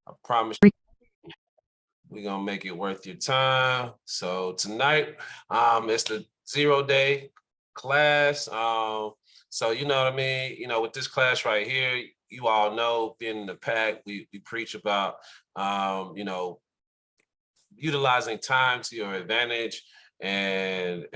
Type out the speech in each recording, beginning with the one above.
I promise we're gonna make it worth your time. So tonight, it's the 0-day class. So you know what I mean. You know, with this class right here, you all know, being in the pack, we preach about, you know, utilizing time to your advantage and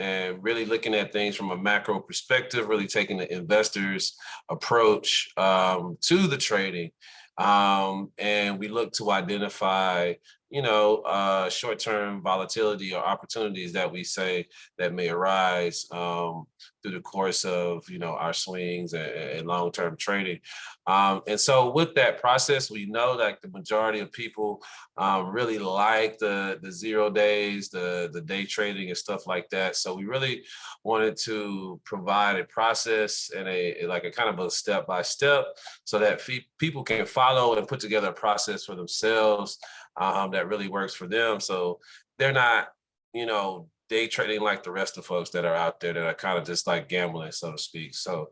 really looking at things from a macro perspective, really taking the investor's approach to the trading. And we look to identify, you know, short-term volatility or opportunities that we say that may arise through the course of, you know, our swings and long-term trading. And so with that process, we know that the majority of people really like the 0 days, the day trading and stuff like that. So we really wanted to provide a process and a like a kind of a step by step, so that people can follow and put together a process for themselves that really works for them. So they're not, you know, day trading like the rest of folks that are out there that are kind of just like gambling, so to speak. So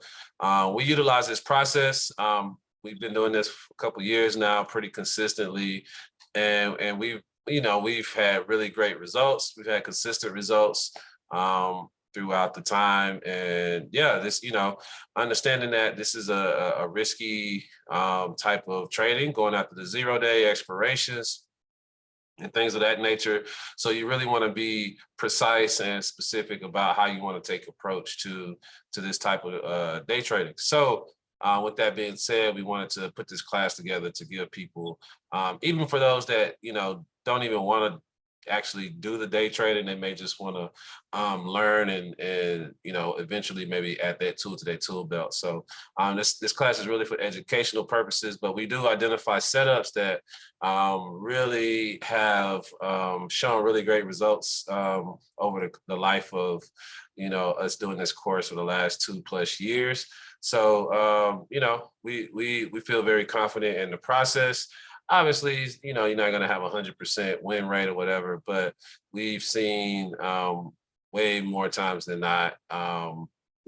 we utilize this process. We've been doing this for a couple of years now, pretty consistently, and we've, you know, we've had really great results. We've had consistent results throughout the time. And yeah, this, you know, understanding that this is a risky type of trading, going after the 0-day expirations and things of that nature. So you really want to be precise and specific about how you want to take approach to this type of day trading. So with that being said, we wanted to put this class together to give people, even for those that, you know, don't even want to actually do the day trading, they may just want to learn and you know, eventually maybe add that tool to their tool belt. So this class is really for educational purposes, but we do identify setups that really have shown really great results over the life of, you know, us doing this course for the last 2+ years. So you know, we feel very confident in the process. Obviously, you know, you're not going to have 100% win rate or whatever, but we've seen way more times than not,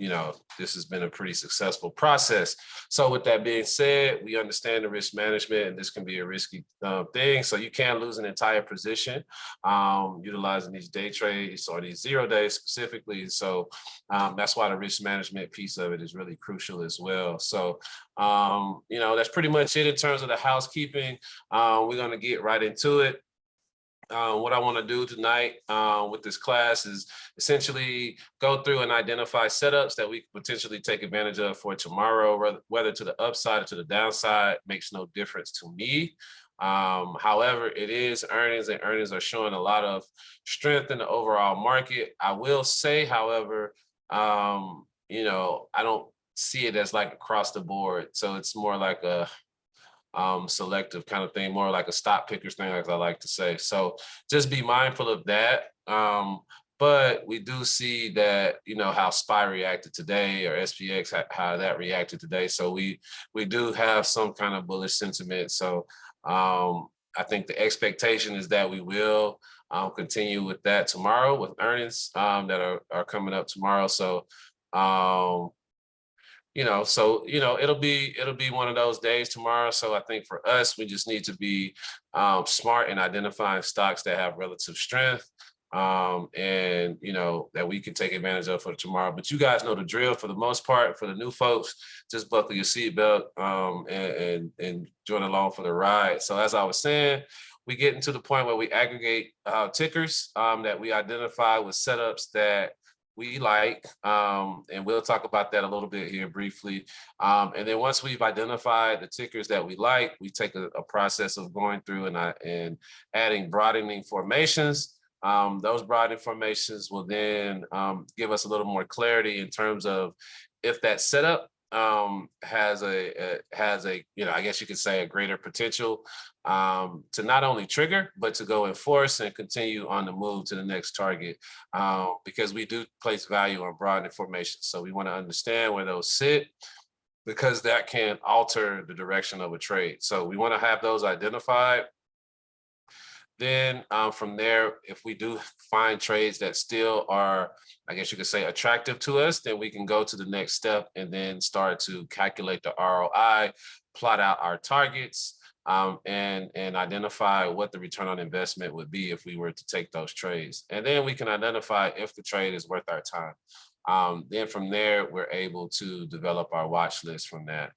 you know, this has been a pretty successful process. So with that being said, we understand the risk management, and this can be a risky thing. So you can lose an entire position utilizing these day trades or these 0 days specifically. So that's why the risk management piece of it is really crucial as well. So, you know, that's pretty much it in terms of the housekeeping. We're going to get right into it. What I want to do tonight with this class is essentially go through and identify setups that we could potentially take advantage of for tomorrow, whether to the upside or to the downside, makes no difference to me. However, it is earnings, and earnings are showing a lot of strength in the overall market. I will say, however, you know, I don't see it as like across the board. So it's more like a selective kind of thing, more like a stock pickers thing, as I like to say. So just be mindful of that. But we do see that, you know, how SPY reacted today, or SPX, how that reacted today. So we do have some kind of bullish sentiment. So I think the expectation is that we will continue with that tomorrow with earnings that are coming up tomorrow. So you know, so, you know, it'll be one of those days tomorrow. So I think for us, we just need to be smart in identifying stocks that have relative strength, and, you know, that we can take advantage of for tomorrow. But you guys know the drill. For the most part, for the new folks, just buckle your seatbelt and join along for the ride. So as I was saying, we get into the point where we aggregate tickers that we identify with setups that we like, and we'll talk about that a little bit here briefly. And then once we've identified the tickers that we like, we take a process of going through and adding broadening formations. Those broadening formations will then give us a little more clarity in terms of if that setup has a, you know, I guess you could say, a greater potential to not only trigger, but to go enforce and continue on the move to the next target, because we do place value on broadening formations. So we want to understand where those sit, because that can alter the direction of a trade. So we want to have those identified. Then from there, if we do find trades that still are, I guess you could say, attractive to us, then we can go to the next step and then start to calculate the ROI, plot out our targets, and identify what the return on investment would be if we were to take those trades. And then we can identify if the trade is worth our time. Then from there, we're able to develop our watch list from that.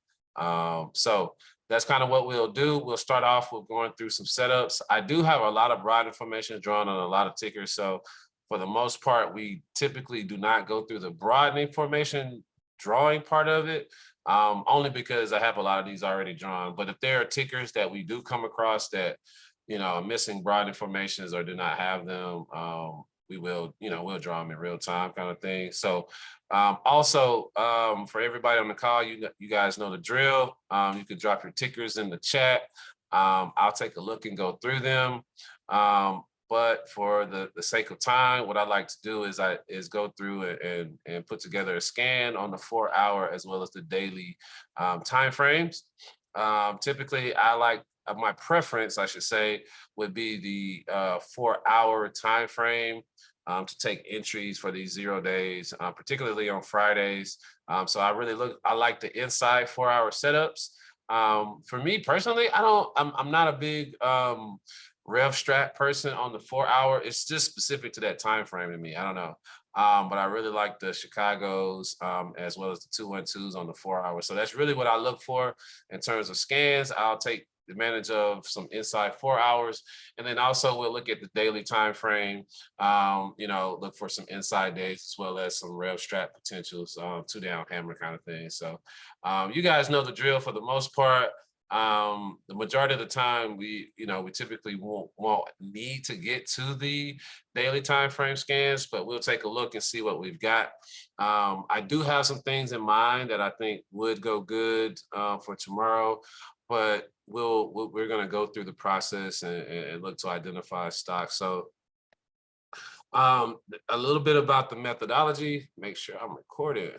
So that's kind of what we'll do. We'll start off with going through some setups. I do have a lot of broad information drawn on a lot of tickers. So for the most part, we typically do not go through the broad information drawing part of it, only because I have a lot of these already drawn. But if there are tickers that we do come across that, are missing broad informations or do not have them, we will, we'll draw them in real time kind of thing. So also for everybody on the call, you guys know the drill. You can drop your tickers in the chat. I'll take a look and go through them. But for the sake of time, what I like to do is go through and put together a scan on the 4-hour as well as the daily time frames. Typically, my preference, I should say, would be the 4-hour time frame to take entries for these 0 days, particularly on Fridays. So I like the inside 4-hour setups. For me personally, I'm not a big rev strat person on the 4-hour. It's just specific to that time frame to me. I don't know. But I really like the Chicago's as well as the 212s on the 4-hour. So that's really what I look for in terms of scans. I'll take advantage of some inside 4 hours, and then also we'll look at the daily time frame. Look for some inside days as well as some rev strat potentials, 2-down hammer kind of thing. So you guys know the drill for the most part. The majority of the time we typically won't need to get to the daily time frame scans, but we'll take a look and see what we've got. I do have some things in mind that I think would go good for tomorrow, but we're going to go through the process and look to identify stocks. So a little bit about the methodology. Make sure I'm recording.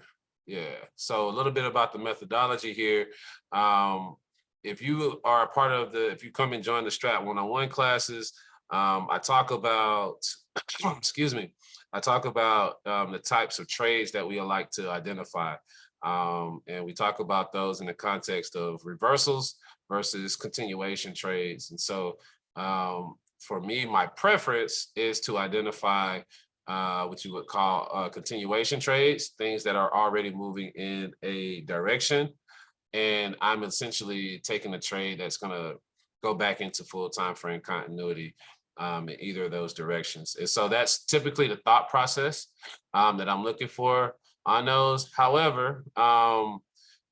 Yeah. So a little bit about the methodology here. If you are a part of if you come and join the Strat 101 classes, I talk about, excuse me, I talk about the types of trades that we like to identify. And we talk about those in the context of reversals versus continuation trades. And so for me, my preference is to identify what you would call continuation trades, things that are already moving in a direction. And I'm essentially taking a trade that's going to go back into full time frame continuity in either of those directions. And so that's typically the thought process that I'm looking for on those. However,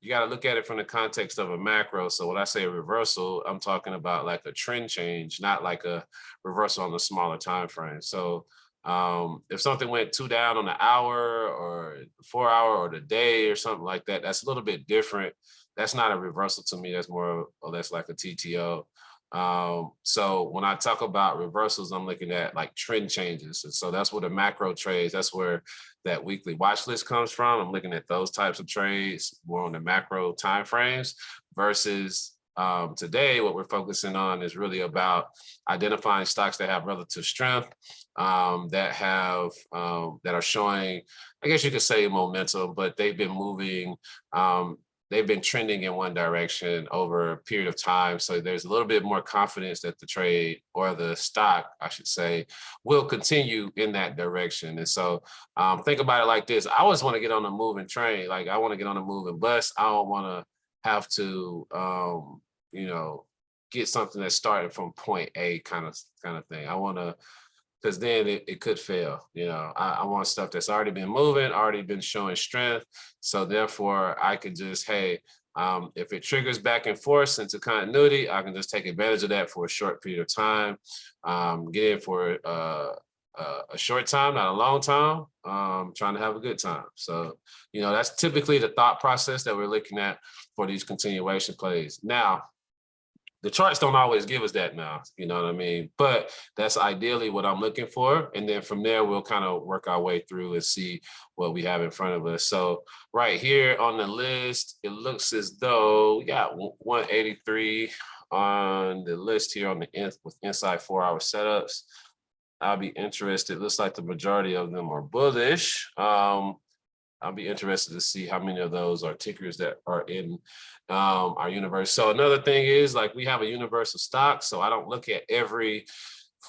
you got to look at it from the context of a macro. So when I say a reversal, I'm talking about like a trend change, not like a reversal on the smaller time frame. So if something went 2 down on the hour or 4-hour or the day or something like that, that's a little bit different. That's not a reversal to me. That's more or less like a TTO. So when I talk about reversals, I'm looking at like trend changes. And so that's where the macro trades, that's where that weekly watch list comes from. I'm looking at those types of trades more on the macro timeframes versus today, what we're focusing on is really about identifying stocks that have relative strength, that are showing, I guess you could say, momentum, but they've been moving, they've been trending in one direction over a period of time. So there's a little bit more confidence that the trade, or the stock, I should say, will continue in that direction. And so think about it like this. I always want to get on a moving train. Like I want to get on a moving bus. I don't want to have to, get something that's starting from point A kind of thing. I want to, because then it could fail. I want stuff that's already been moving, already been showing strength. So therefore I can just, hey, if it triggers back and forth into continuity, I can just take advantage of that for a short period of time, get in for a short time, not a long time, trying to have a good time. So, that's typically the thought process that we're looking at for these continuation plays. Now, the charts don't always give us that now, you know what I mean? But that's ideally what I'm looking for. And then from there, we'll kind of work our way through and see what we have in front of us. So right here on the list, it looks as though we got 183 on the list here on the with inside 4-hour setups. I'll be interested. Looks like the majority of them are bullish. I'll be interested to see how many of those are tickers that are in our universe. So another thing is, like, we have a universe of stocks, so I don't look at every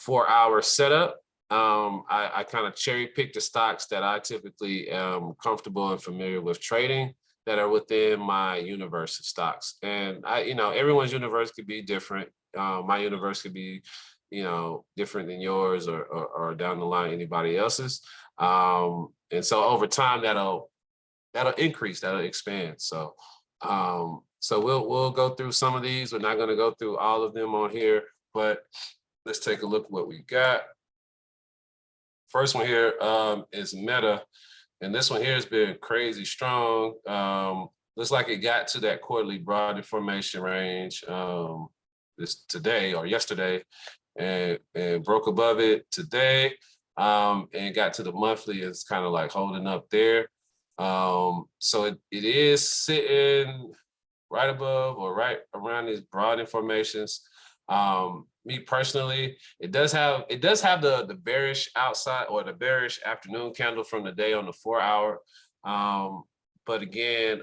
4-hour setup. I kind of cherry pick the stocks that I typically am comfortable and familiar with trading that are within my universe of stocks. And everyone's universe could be different. My universe could be, different than yours or down the line anybody else's. And so over time that'll increase, that'll expand. So we'll go through some of these. We're not going to go through all of them on here, but let's take a look at what we got. First one here is Meta. And this one here has been crazy strong. Looks like it got to that quarterly broad formation range this today or yesterday, and broke above it today, and got to the monthly. It's kind of like holding up there. So it is sitting right above or right around these broad informations. Me personally, it does have the bearish outside or the bearish afternoon candle from the day on the 4-hour. But again,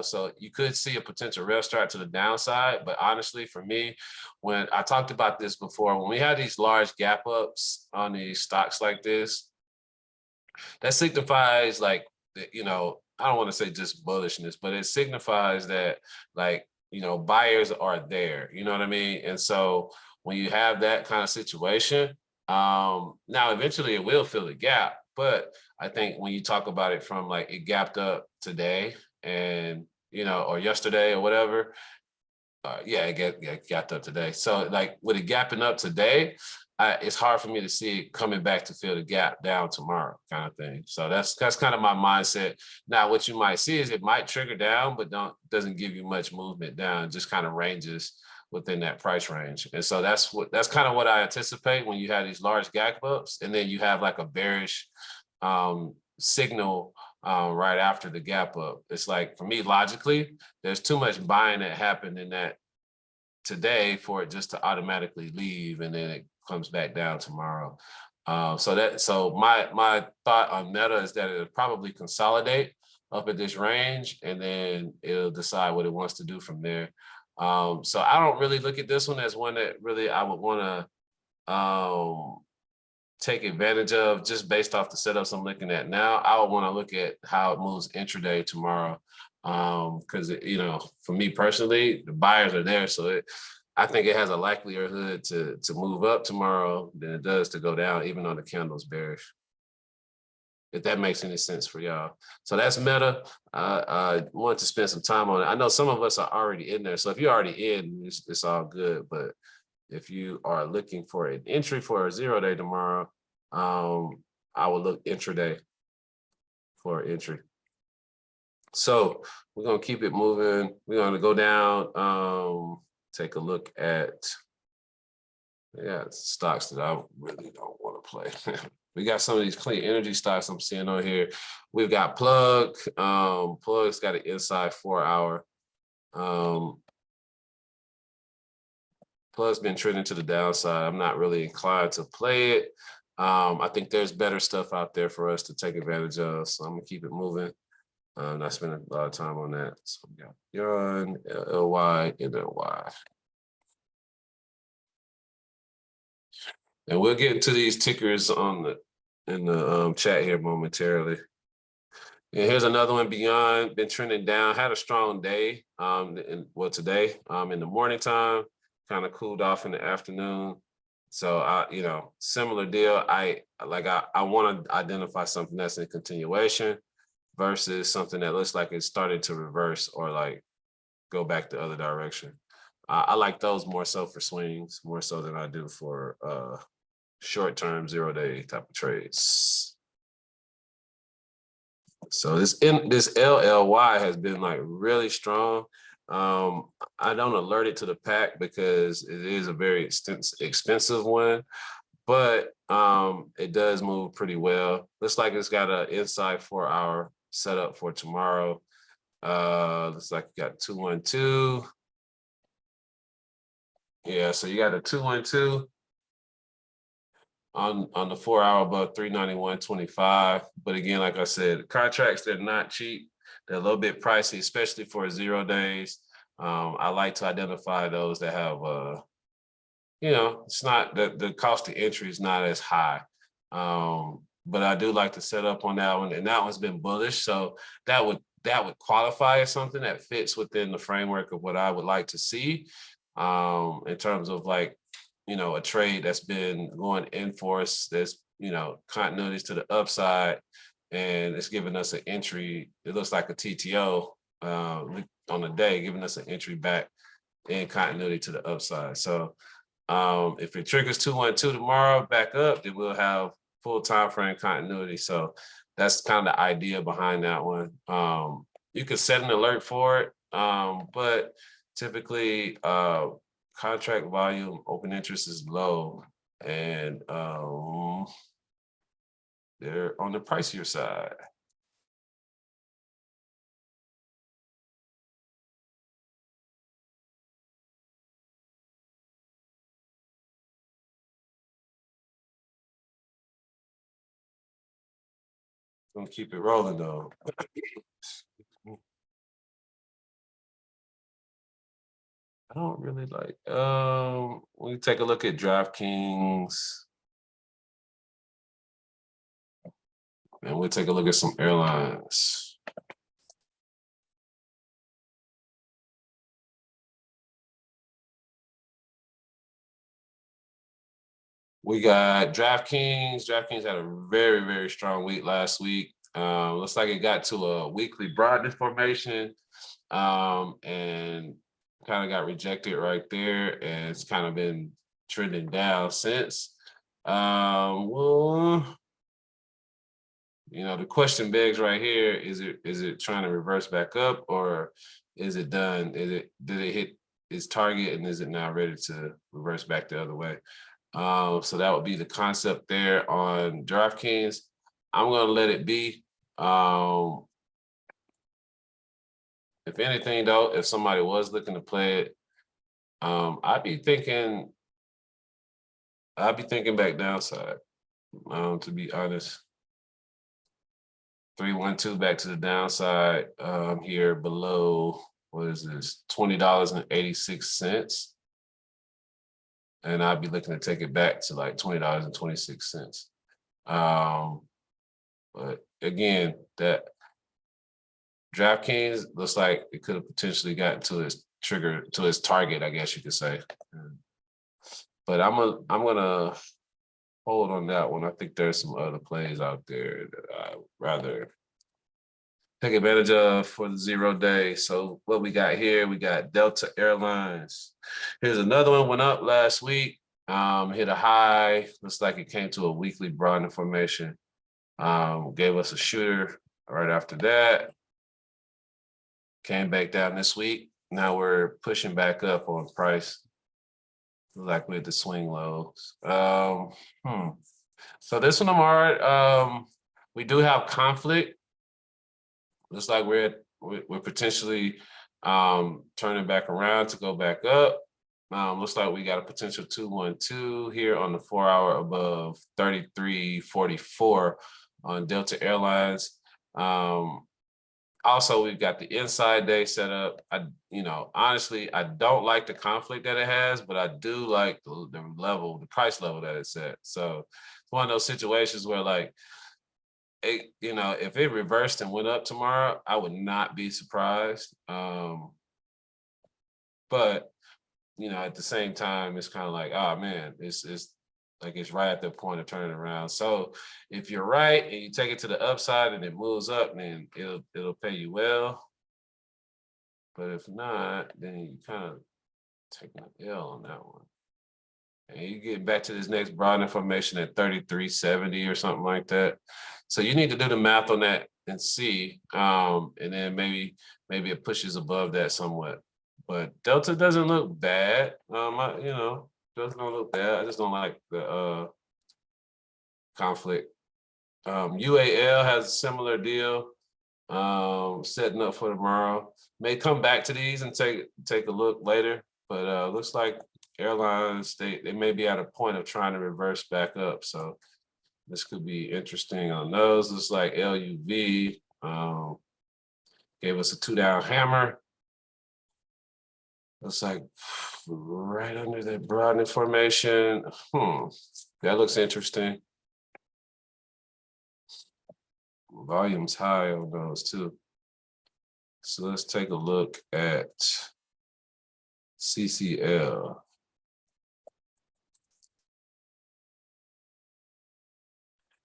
so you could see a potential real start to the downside. But honestly, for me, when I talked about this before, when we had these large gap ups on these stocks like this, that signifies like, I don't want to say just bullishness, but it signifies that like, buyers are there, you know what I mean? And so when you have that kind of situation, now eventually it will fill the gap. But I think when you talk about it from like it gapped up today and, or yesterday or whatever, it gapped up today. So like with it gapping up today, it's hard for me to see it coming back to fill the gap down tomorrow kind of thing. So that's kind of my mindset. Now, what you might see is it might trigger down, but doesn't give you much movement down, just kind of ranges within that price range. And so that's kind of what I anticipate when you have these large gap ups, and then you have like a bearish signal right after the gap up. It's like, for me, logically, there's too much buying that happened in that today for it just to automatically leave, and then it comes back down tomorrow. So my thought on Meta is that it'll probably consolidate up at this range, and then it'll decide what it wants to do from there. So I don't really look at this one as one that really I would want to take advantage of just based off the setups I'm looking at now. I would want to look at how it moves intraday tomorrow. Because for me personally, the buyers are there, so I think it has a likelihood to move up tomorrow than it does to go down, even though the candle's bearish. If that makes any sense for y'all. So that's Meta. I want to spend some time on it. I know some of us are already in there, so if you're already in, it's all good. But if you are looking for an entry for a 0-day tomorrow, I will look intraday for an entry. So we're going to keep it moving. We're going to go down, take a look at stocks that I really don't want to play. We got some of these clean energy stocks I'm seeing on here. We've got Plug. Plug's got an inside 4-hour. Plug's been trending to the downside. I'm not really inclined to play it. I think there's better stuff out there for us to take advantage of. So I'm going to keep it moving. Not spending a lot of time on that. So we got Yarn, LY, NLY. And we'll get into these tickers in the chat here momentarily. And here's another one, Beyond, been trending down, had a strong day. Today, in the morning time, kind of cooled off in the afternoon. So similar deal. I want to identify something that's in continuation versus something that looks like it's started to reverse or like go back the other direction. I like those more so for swings, more so than I do for short-term 0-day type of trades. So this LLY has been like really strong. I don't alert it to the pack because it is a very expensive one, but it does move pretty well. Looks like it's got an inside 4-hour setup for tomorrow. Looks like you got 212. Yeah, so you got a 212. on the 4 hour above 391.25. But again, like I said, contracts, they're not cheap. They're a little bit pricey, especially for 0 days. I like to identify those that have, it's not the cost of entry is not as high. But I do like to set up on that one, and that one's been bullish. So that would qualify as something that fits within the framework of what I would like to see, in terms of like, a trade that's been going in for us, that's, continuities to the upside, and it's giving us an entry. It looks like a TTO on the day, giving us an entry back in continuity to the upside. So if it triggers 212 tomorrow back up, then we'll have full time frame continuity. So that's kind of the idea behind that one. You can set an alert for it, but typically contract volume, open interest is low, and they're on the pricier side. Gonna keep it rolling though. I don't really like. We take a look at DraftKings, and we'll take a look at some airlines. We got DraftKings. DraftKings had a very, very strong week last week. Looks like it got to a weekly broadness formation, and kind of got rejected right there, and it's kind of been trending down since. Well, the question begs right here: is it trying to reverse back up, or is it done? Did it hit its target, and is it now ready to reverse back the other way? So that would be the concept there on DraftKings. I'm gonna let it be. If anything, though, if somebody was looking to play it, I'd be thinking back downside. To be honest, 312 back to the downside. Here below, what is this? $20.86. And I'd be looking to take it back to like $20.26. But again, that DraftKings looks like it could have potentially gotten to its target, I guess you could say. But I'm gonna hold on that one. I think there's some other plays out there that I would rather take advantage of for the 0 day. So what we got here, we got Delta Airlines. Here's another one, went up last week, hit a high. Looks like it came to a weekly broadening formation. Gave us a shooter right after that. Came back down this week. Now we're pushing back up on price. Like with the swing lows. So this one, Amar, we do have conflict. Looks like we're potentially turning back around to go back up. Looks like we got a potential 212 here on the 4 hour above 33.44 on Delta Airlines. Also, we've got the inside day set up. Honestly, I don't like the conflict that it has, but I do like the price level that it's at. So it's one of those situations where like, if it reversed and went up tomorrow, I would not be surprised. But at the same time, it's kind of like, oh man, it's like it's right at the point of turning around. So if you're right and you take it to the upside and it moves up, then it'll pay you well. But if not, then you kind of taking an L on that one. And you get back to this next broadening formation at 33.70 or something like that. So you need to do the math on that and see, and then maybe it pushes above that somewhat. But Delta doesn't look bad. Doesn't look bad. I just don't like the conflict. UAL has a similar deal, setting up for tomorrow. May come back to these and take a look later, but looks like airlines, they may be at a point of trying to reverse back up. So this could be interesting on those. Looks like LUV gave us a 2-down hammer. Looks like right under that broadening formation. That looks interesting. Volume's high on those too. So let's take a look at CCL.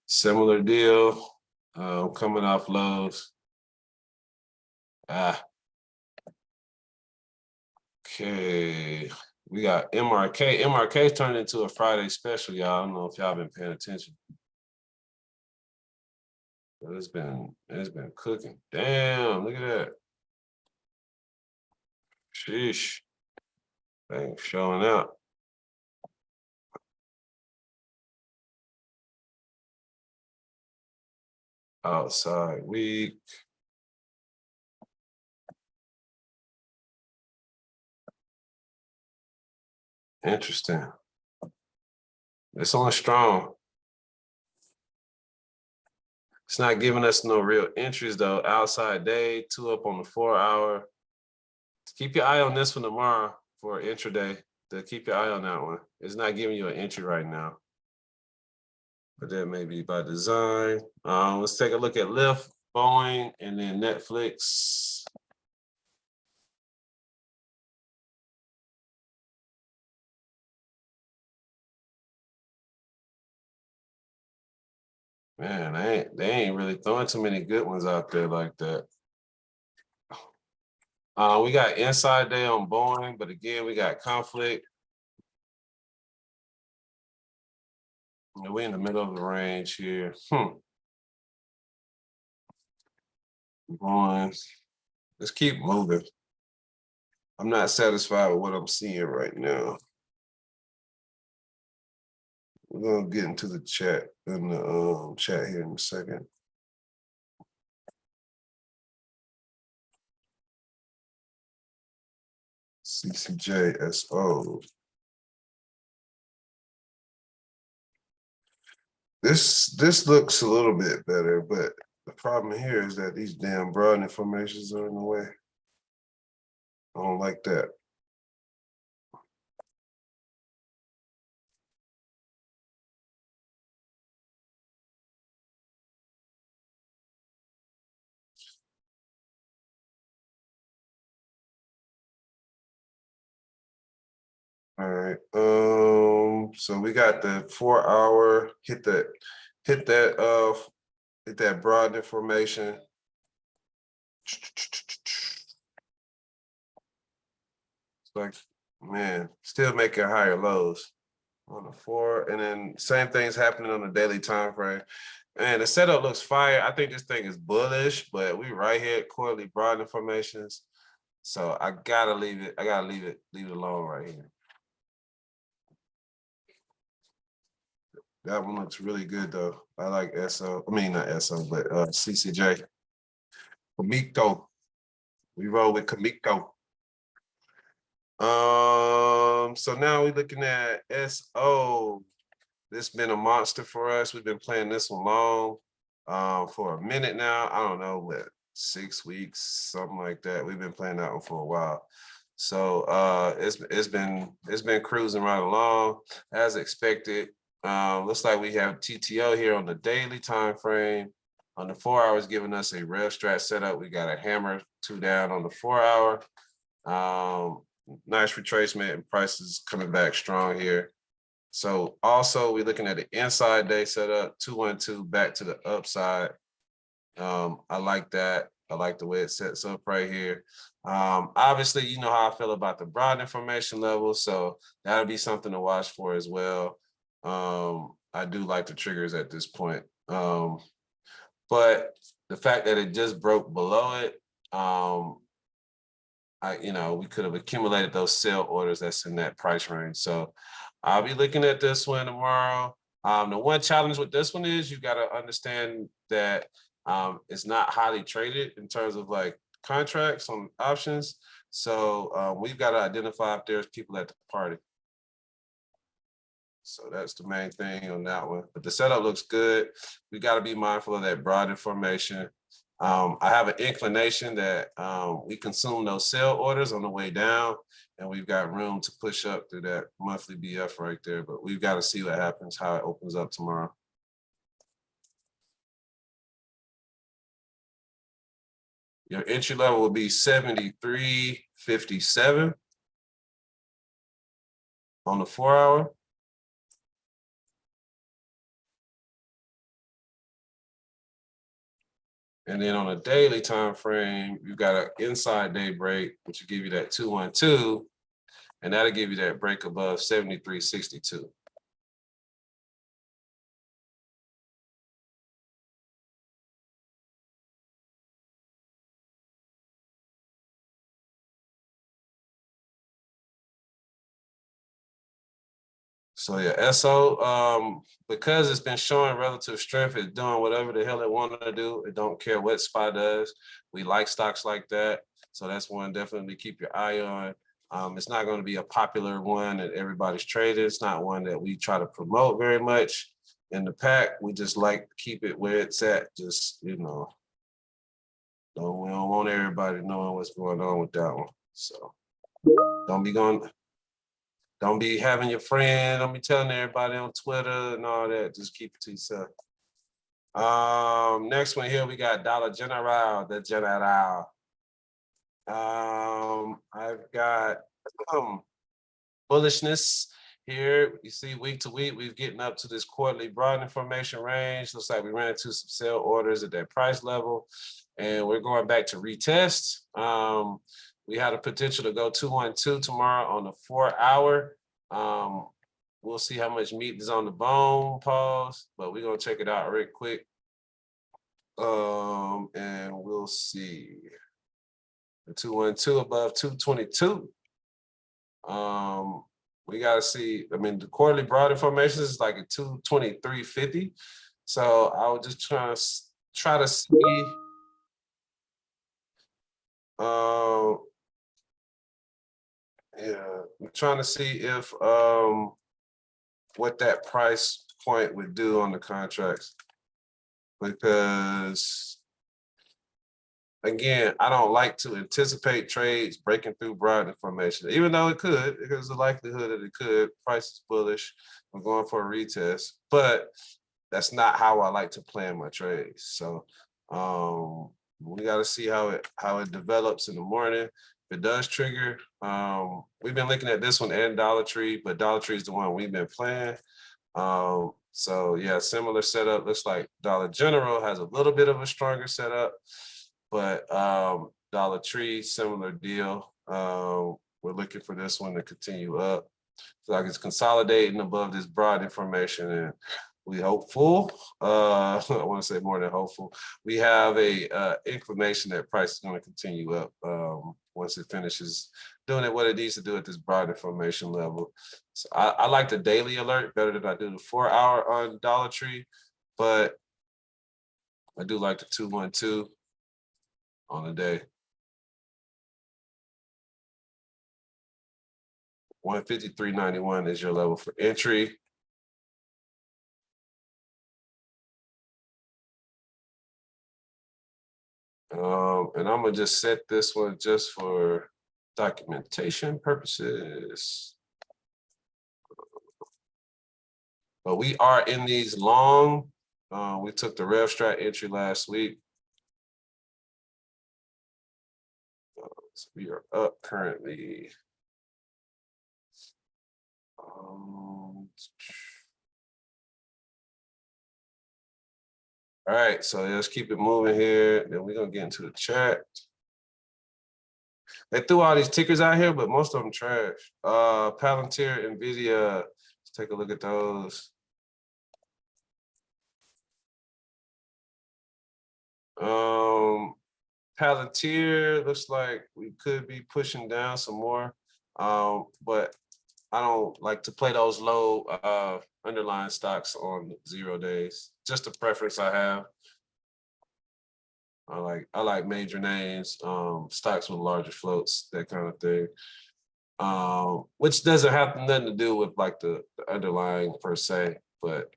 Similar deal, coming off lows. Okay, we got MRK. MRK turned into a Friday special, y'all. I don't know if y'all been paying attention. But it's been cooking. Damn, look at that. Sheesh. Things showing up. Outside week. Interesting. It's on strong. It's not giving us no real interest though. Outside day, 2 up on the 4-hour. Keep your eye on this one tomorrow for intraday. Keep your eye on that one. It's not giving you an entry right now, but that may be by design. Let's take a look at Lyft, Boeing, and then Netflix. Man, they ain't really throwing too many good ones out there like that. We got inside day on Boeing, but again, we got conflict. We're in the middle of the range here. Boeing. Let's keep moving. I'm not satisfied with what I'm seeing right now. We're gonna get into the chat in the chat here in a second. CCJSO. This looks a little bit better, but the problem here is that these damn broadening formations are in the way. I don't like that. All right. So we got the 4-hour, hit that broadening formation. It's like, man, still making higher lows on the 4, and then same thing's happening on the daily time frame. And the setup looks fire. I think this thing is bullish, but we right here at quarterly broadening formations. So I gotta leave it. I gotta leave it alone right here. That one looks really good though. I like SO. I mean not SO, but CCJ. Kamiko. We roll with Kamiko. So now we're looking at SO. This been a monster for us. We've been playing this one long for a minute now. I don't know what, 6 weeks, something like that. We've been playing that one for a while. So it's been cruising right along as expected. Looks like we have TTO here on the daily time frame. On the 4 hours, giving us a rev strat setup. We got a hammer 2 down on the 4 hour. Nice retracement and prices coming back strong here. So also we're looking at the inside day setup, 212 back to the upside. I like that. I like the way it sets up right here. Obviously, you know how I feel about the broad information level, so that'll be something to watch for as well. I do like the triggers at this point. But the fact that it just broke below it, we could have accumulated those sell orders that's in that price range. So I'll be looking at this one tomorrow. The one challenge with this one is you got to understand that it's not highly traded in terms of like contracts on options. So we've got to identify if there's people at the party. So that's the main thing on that one. But the setup looks good. We got to be mindful of that broad information. I have an inclination that we consume those sell orders on the way down, and we've got room to push up through that monthly BF right there. But we've got to see what happens, how it opens up tomorrow. Your entry level will be 73.57 on the 4 hour. And then on a daily time frame, you've got an inside day break, which will give you that 212, and that'll give you that break above 73.62. So yeah, SO, because it's been showing relative strength, it's doing whatever the hell it wanted to do. It don't care what SPY does. We like stocks like that. So that's one definitely keep your eye on. It's not going to be a popular one that everybody's traded. It's not one that we try to promote very much in the pack. We just like to keep it where it's at. Just, you know, we don't want everybody knowing what's going on with that one. So don't be having your friend, don't be telling everybody on Twitter and all that. Just keep it to yourself. Next one here, we got Dollar General, the General. I've got bullishness here. You see week to week, we're getting up to this quarterly broad information range. Looks like we ran into some sell orders at that price level, and we're going back to retest. We had a potential to go 212 tomorrow on the 4 hour. We'll see how much meat is on the bone, pause, but we're gonna check it out real quick. And we'll see. The 212 above 222. We gotta see. I mean, the quarterly broad information is like a 223.50. So I was just trying to see. Yeah, I'm trying to see if what that price point would do on the contracts, because again, I don't like to anticipate trades breaking through broad information, even though it could. There's a likelihood that it could. Price is bullish. I'm going for a retest, but that's not how I like to plan my trades. So we got to see how it develops in the morning. If it does trigger, we've been looking at this one and Dollar Tree, but Dollar Tree is the one we've been playing. So yeah, similar setup. Looks like Dollar General has a little bit of a stronger setup, but Dollar Tree, similar deal. We're looking for this one to continue up. So like it's consolidating above this broad information, and we hopeful. I want to say more than hopeful. We have a inclination that price is going to continue up once it finishes doing it what it needs to do at this broad information level. So I like the daily alert better than I do the 4 hour on Dollar Tree, but I do like the 212 on the day. 153.91 is your level for entry. And I'm gonna just set this one just for documentation purposes. But we are in these long. We took the rev strat entry last week. So we are up currently. All right, so let's keep it moving here. Then we're gonna get into the chat. They threw all these tickers out here, but most of them trash. Palantir, Nvidia. Let's take a look at those. Palantir looks like we could be pushing down some more, but I don't like to play those low underlying stocks on 0 days. Just a preference I have. I like major names, stocks with larger floats, that kind of thing. which doesn't have nothing to do with like the underlying per se, but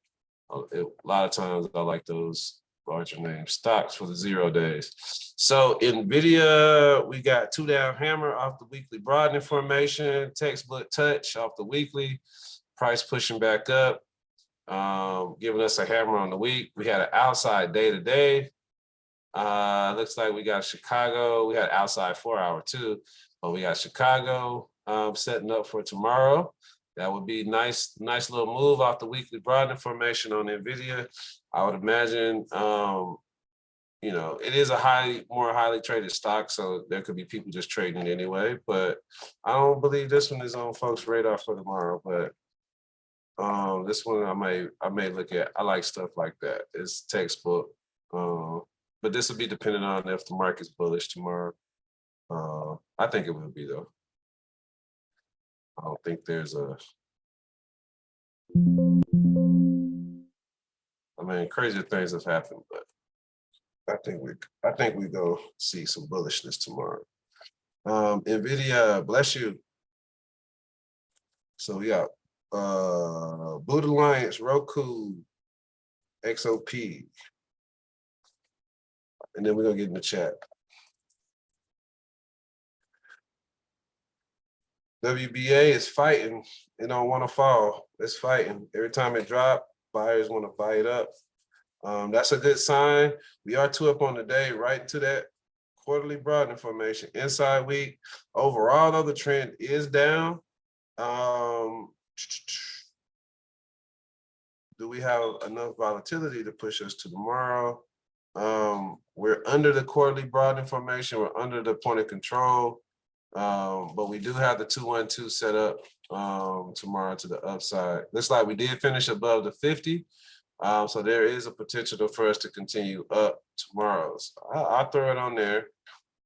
a lot of times I like those larger name stocks for the 0 days. So NVIDIA, we got 2 down hammer off the weekly broadening formation, textbook touch off the weekly, price pushing back up, giving us a hammer on the week. We had an outside day today. Looks like we got Chicago. We had outside 4 hour too, but we got Chicago setting up for tomorrow. That would be nice little move off the weekly broadening formation on NVIDIA. I would imagine, you know, it is a more highly traded stock, so there could be people just trading it anyway. But I don't believe this one is on folks' radar for tomorrow. But this one I may look at. I like stuff like that. It's textbook. But this will be dependent on if the market's bullish tomorrow. I think it will be though. I don't think there's a. I mean, crazier things have happened, but I think we go see some bullishness tomorrow. NVIDIA, bless you. So we got Boot Alliance, Roku, XOP, and then we're gonna get in the chat. WBA is fighting. It don't want to fall. It's fighting. Every time it drops, buyers want to buy it up. That's a good sign. We are 2 up on the day, right into that quarterly broadening formation. Inside week, overall, though, the trend is down. Do we have enough volatility to push us to tomorrow? We're under the quarterly broadening formation. We're under the point of control. But we do have the 212 set up tomorrow to the upside. Looks like we did finish above the 50. So there is a potential for us to continue up tomorrow. So I'll throw it on there,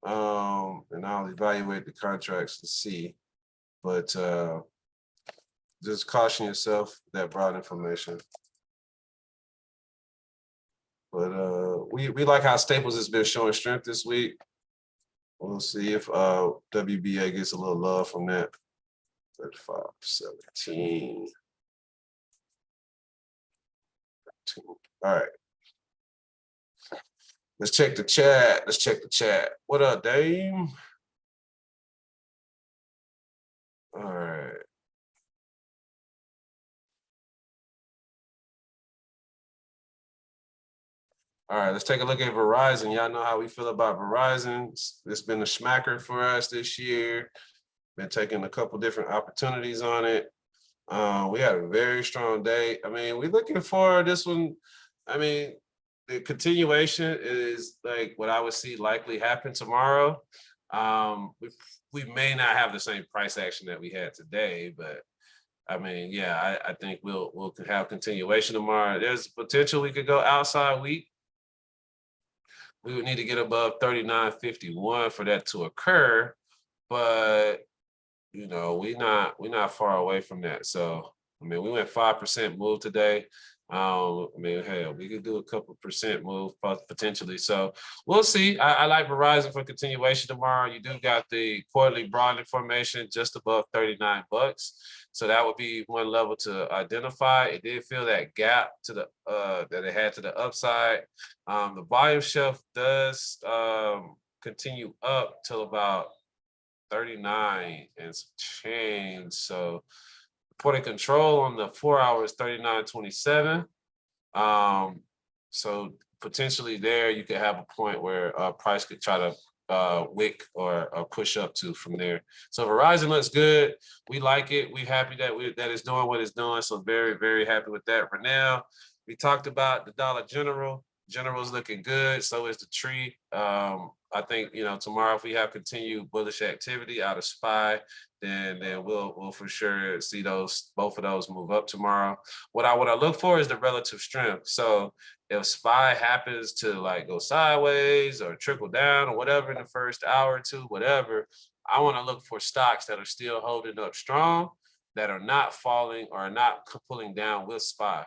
and I'll evaluate the contracts to see. But just caution yourself that broad information. But we like how Staples has been showing strength this week. We'll see if WBA gets a little love from that. 35.17. All right. Let's check the chat. What up, Dame? All right. All right, let's take a look at Verizon. Y'all know how we feel about Verizon. It's been a smacker for us this year. Been taking a couple different opportunities on it. We had a very strong day. I mean, we're looking for this one. I mean, the continuation is like what I would see likely happen tomorrow. We may not have the same price action that we had today, but I mean, yeah, I think we'll have continuation tomorrow. There's potential we could go outside week. We would need to get above 39.51 for that to occur, but you know, we're not far away from that. So I mean, we went 5% move today. I mean, hell, we could do a couple percent move potentially. So we'll see. I like Verizon for continuation tomorrow. You do got the quarterly broadening formation just above $39. So that would be one level to identify. It did feel that gap to the that it had to the upside. The volume shelf does continue up till about 39 and some change. So point of control on the 4 hours 39.27. So potentially there you could have a point where price could try to wick or push up to from there. So Verizon looks good. We like it. We happy that it's doing what it's doing. So very, very happy with that. For now, we talked about the Dollar General. General's looking good. So is the tree. I think, you know, tomorrow if we have continued bullish activity out of SPY, then we'll for sure see both of those move up tomorrow. What I look for is the relative strength. So if SPY happens to like go sideways or trickle down or whatever in the first hour or two, whatever, I want to look for stocks that are still holding up strong, that are not falling or not pulling down with SPY.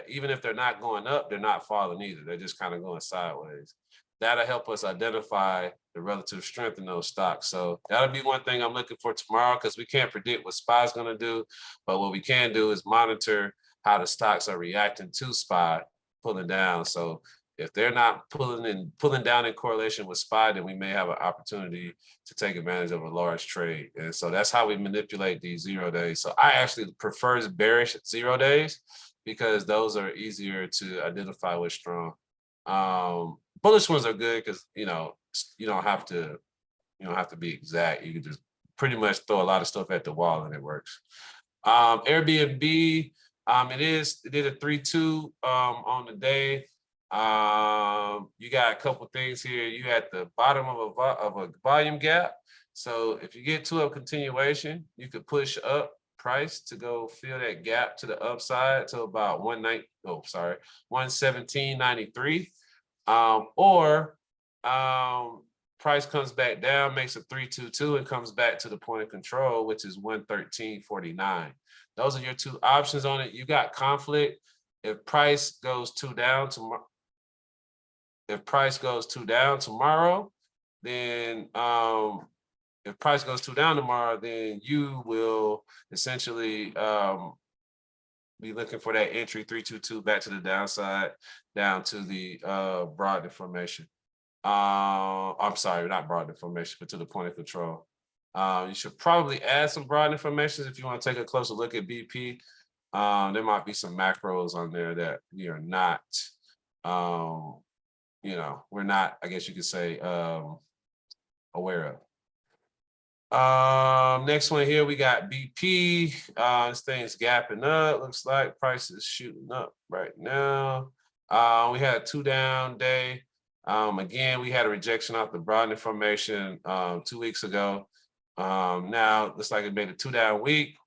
Even if they're not going up, they're not falling either. They're just kind of going sideways. that'll help us identify the relative strength in those stocks. So that'll be one thing I'm looking for tomorrow, because we can't predict what SPY is going to do, but what we can do is monitor how the stocks are reacting to SPY pulling down. So if they're not pulling down in correlation with SPY, then we may have an opportunity to take advantage of a large trade. And so that's how we manipulate these 0 days. So I actually prefer bearish 0 days, because those are easier to identify with strong. Bullish ones are good because you don't have to be exact. You can just pretty much throw a lot of stuff at the wall and it works. Airbnb, it did a 3-2 on the day. You got a couple things here. You at the bottom of a volume gap. So if you get to a continuation, you could push up price to go fill that gap to the upside to about 117.93. Or price comes back down, makes a 3-2-2, and comes back to the point of control, which is 113.49. Those are your two options on it. You got conflict. If price goes down tomorrow, then if price goes down tomorrow, then you will essentially be looking for that entry 3-2-2 back to the downside, down to the broad formation. I'm sorry, not broad formation, but to the point of control. You should probably add some broad information if you want to take a closer look at BP. There might be some macros on there that we are not, we're not, I guess you could say, aware of. Next one here, we got BP. This thing's gapping up. Looks like price is shooting up right now. We had a 2-down day. Again, we had a rejection off the broad formation 2 weeks ago. Now looks like it made a 2-down week.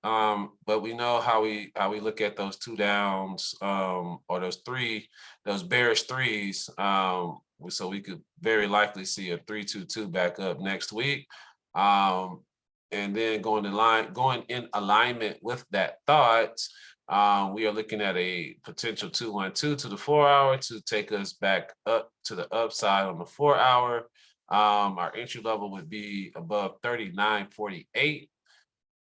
But we know how we look at those 2 downs, or those bearish threes. So we could very likely see a 3-2-2 back up next week. And then going in alignment with that thought, we are looking at a potential 2-1-2 to the 4-hour to take us back up to the upside on the 4-hour. Our entry level would be above 39.48.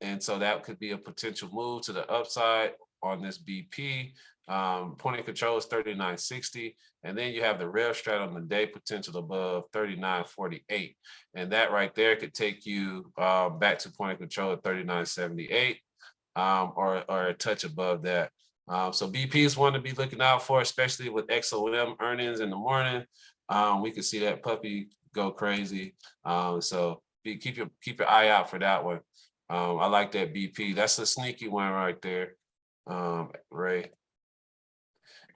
And so that could be a potential move to the upside on this BP. Point of control is 39.60. And then you have the rev strat on the day potential above 39.48. And that right there could take you back to point of control at 39.78, or a touch above that. So BP is one to be looking out for, especially with XOM earnings in the morning. We could see that puppy go crazy. So keep your eye out for that one. I like that BP. That's a sneaky one right there, Ray.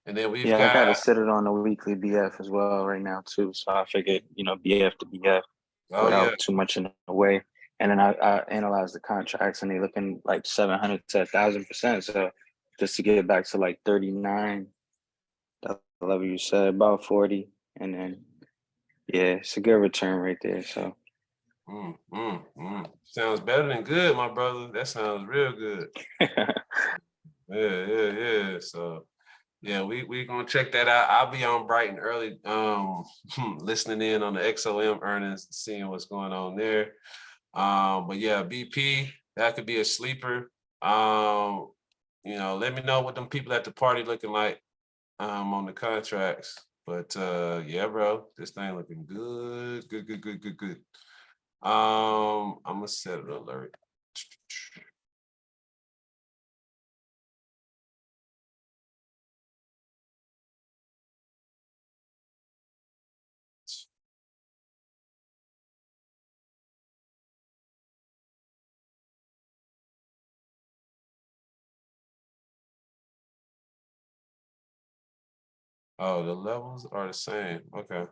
And then we've got, I gotta set it on a weekly BF as well right now too. So I figured, BF to BF without too much in the way. And then I analyzed the contracts and they're looking like 700 to 1,000%. So just to get back to like 39, that level you said, about 40, and then it's a good return right there. So. Sounds better than good, my brother. That sounds real good. Yeah. So yeah, we're gonna check that out. I'll be on bright and early, listening in on the XOM earnings, seeing what's going on there. But yeah, BP, that could be a sleeper. Let me know what them people at the party looking like on the contracts. But yeah, bro, this thing looking good. I'm gonna set an alert. Oh, the levels are the same. Okay.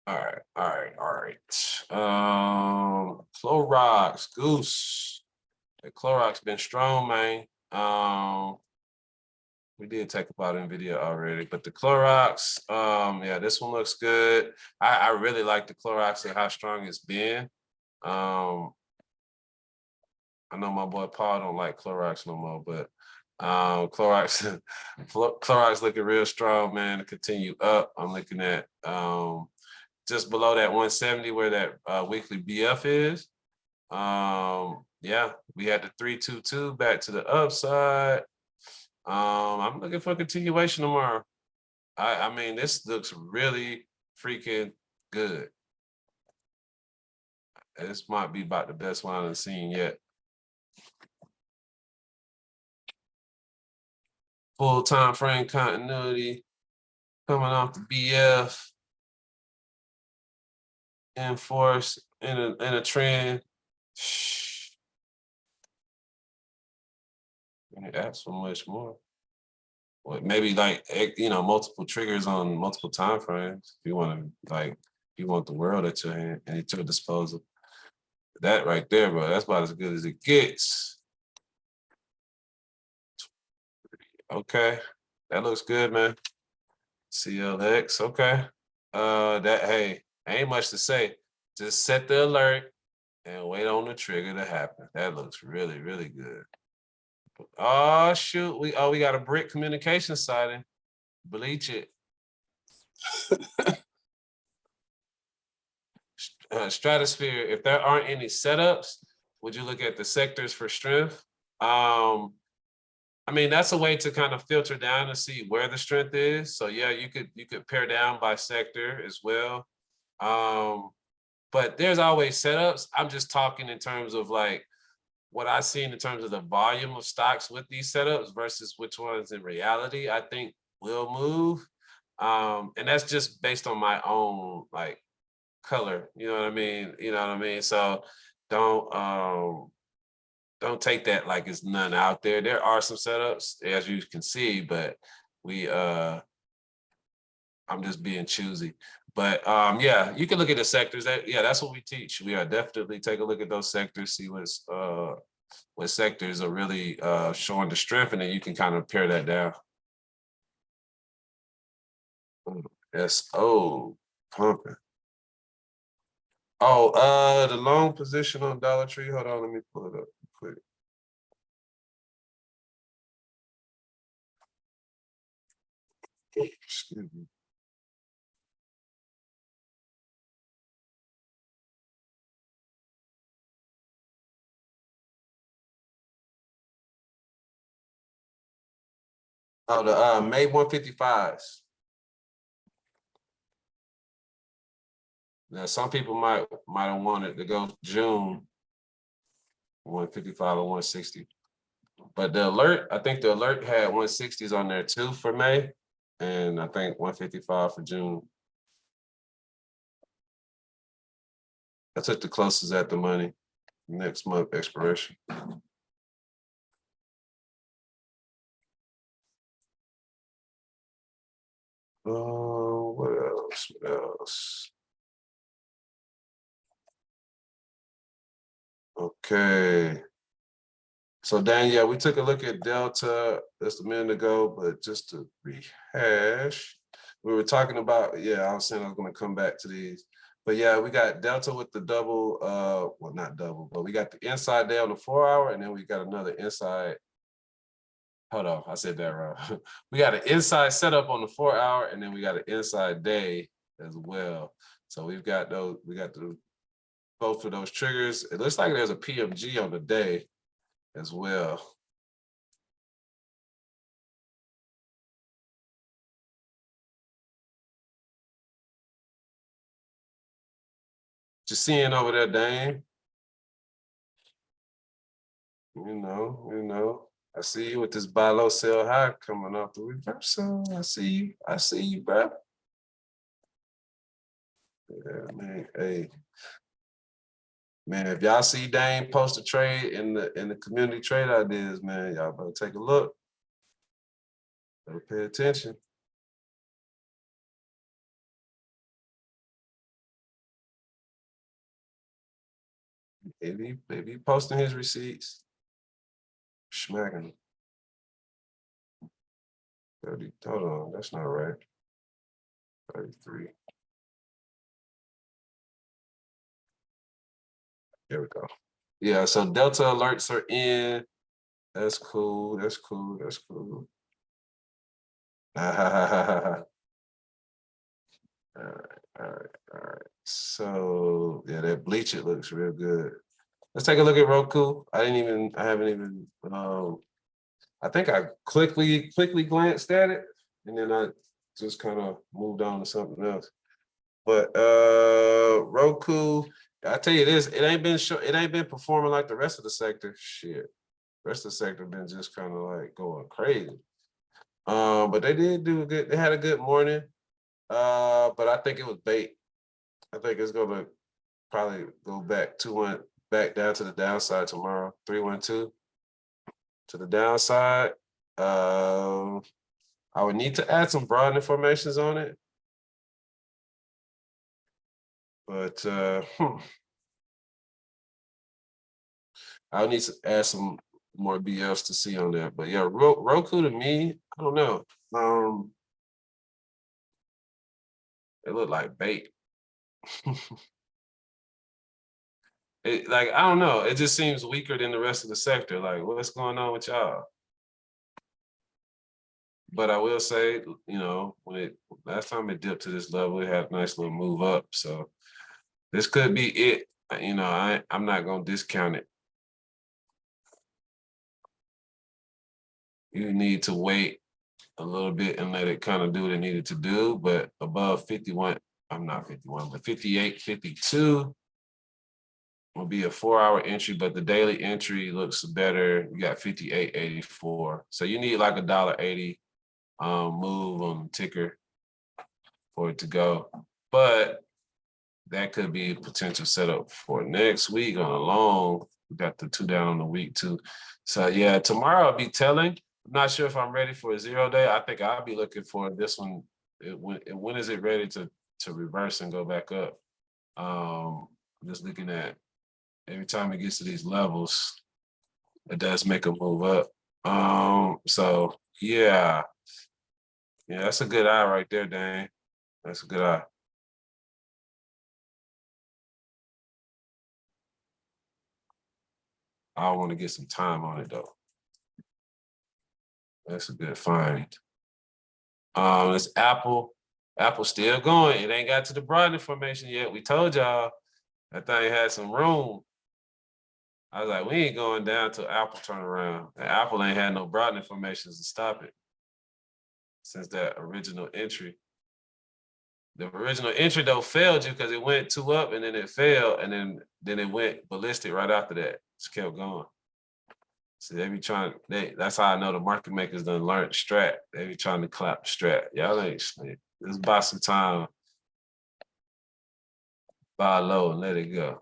All right. Clorox, Goose. The Clorox been strong, man. We did talk about it in video already, but the Clorox, yeah, this one looks good. I really like the Clorox and how strong it's been. I know my boy Paul don't like Clorox no more, but Clorox, Clorox looking real strong, man. To continue up, I'm looking at just below that 170 where that weekly BF is. Yeah, we had the 322 back to the upside. I'm looking for a continuation tomorrow. I mean, this looks really freaking good. This might be about the best one I've seen yet. Full time frame continuity coming off the BF, in force, in a trend. Ask for much more. Well, maybe like multiple triggers on multiple time frames. If you want to you want the world at your hand and at your disposal. That right there, bro, that's about as good as it gets. Okay, that looks good, man. CLX, okay. Hey, ain't much to say. Just set the alert and wait on the trigger to happen. That looks really, really good. Oh shoot, we got a brick communication sighting. Bleach it. Stratosphere, if there aren't any setups, would you look at the sectors for strength? I mean, that's a way to kind of filter down to see where the strength is. So yeah, you could pare down by sector as well. But there's always setups. I'm just talking in terms of like what I've seen in terms of the volume of stocks with these setups versus which ones in reality I think will move. And that's just based on my own like color. You know what I mean? You know what I mean? So don't take that like it's none out there. There are some setups, as you can see, but I'm just being choosy. But yeah, you can look at the sectors. That's what we teach. We are definitely take a look at those sectors, see what sectors are really showing the strength, and then you can kind of pare that down. SO pumping. Oh, the long position on Dollar Tree. Hold on, let me pull it up quick. Excuse me. Oh, the May 155s. Now, some people might have wanted to go June 155 or 160. But the alert, I think the alert had 160s on there too for May. And I think 155 for June. I took the closest at the money. Next month expiration. Oh, what else? What else? Okay. So Dan, yeah, we took a look at Delta just a minute ago, but just to rehash, we were talking about, I was saying I was going to come back to these. But yeah, we got Delta with the double, well, not double, but we got the inside day on the 4 hour, and then we got another inside. Hold on, I said that wrong. We got an inside setup on the 4 hour, and then we got an inside day as well. So we've got those, both of those triggers. It looks like there's a PMG on the day as well. Just seeing over there, Dane. You know. I see you with this buy low, sell high coming off the reversal. I see you, bro. Yeah, man. Hey, man, if y'all see Dane post a trade in the community trade ideas, man, y'all better take a look. Better pay attention. They be posting his receipts. Smacking. 30. Hold on, that's not right. 33. There we go. Yeah, so Delta alerts are in. That's cool. That's cool. That's cool. All right, all right, all right. So yeah, that bleach it looks real good. Let's take a look at Roku. I haven't even I think I quickly glanced at it and then I just kind of moved on to something else. But Roku, I tell you this, it ain't been performing like the rest of the sector. Shit. The rest of the sector been just kind of like going crazy. But they did do good, they had a good morning. But I think it was bait. I think it's gonna probably go back down to the downside tomorrow. 312 to the downside. I would need to add some broad informations on it. But I need to add some more BFs to see on that. But yeah, Roku to me, I don't know. It looked like bait. Like, I don't know. It just seems weaker than the rest of the sector. Like, what's going on with y'all? But I will say, you know, last time it dipped to this level, it had a nice little move up. So this could be it. You know, I'm not gonna discount it. You need to wait a little bit and let it kind of do what it needed to do. But above 51, I'm not 51, but 58, 52 will be a 4-hour entry, but the daily entry looks better. You got 58.84. So you need like $1.80 move on the ticker for it to go. But that could be a potential setup for next week on a long. We got the 2 down on the week too. So yeah, tomorrow I'll be telling. I'm not sure if I'm ready for a 0 day. I think I'll be looking for this one. When is it ready to reverse and go back up? I'm just looking at every time it gets to these levels, it does make a move up. So yeah, that's a good eye right there, Dane. That's a good eye. I want to get some time on it though. That's a good find. It's Apple. Apple still going. It ain't got to the broad information yet. We told y'all that thing had some room. I was like, we ain't going down till Apple turn around. And Apple ain't had no broad information to stop it since that original entry. The original entry though failed you because it went 2 up and then it failed and then it went ballistic right after that. Just kept going. So they be trying. That's how I know the market makers done learned strat. They be trying to clap the strat. Y'all ain't shit. Just buy some time, buy low and let it go.